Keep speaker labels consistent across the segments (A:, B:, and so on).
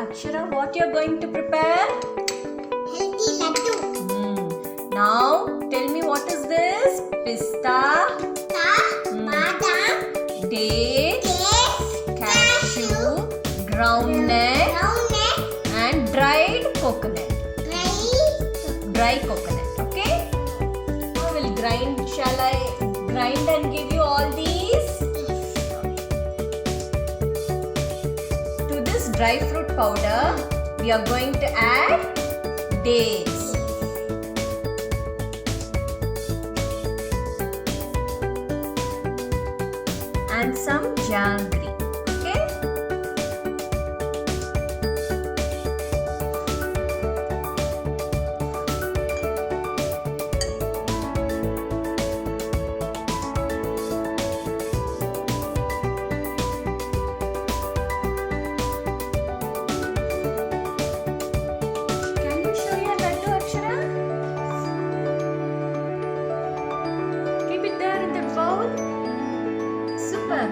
A: Akshara, what you're going to prepare?
B: Healthy laddu.
A: Now tell me, what is this? Pista,
B: Badam,
A: dates, cashew, groundnut and dried coconut. Dry coconut. Okay? Now we'll grind. Shall I grind and give you all these? To this dry fruit powder, we are going to add dates. And some jaggery. Okay? Can you show your laddu, Akshara? Keep it there in the bowl. Super.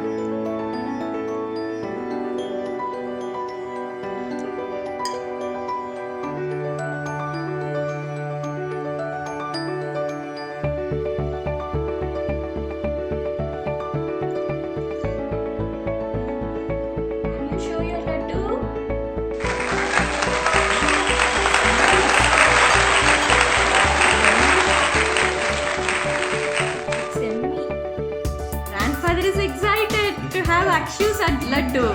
A: Can you show your laddu? Grandfather is excited to have Akshu's laddu.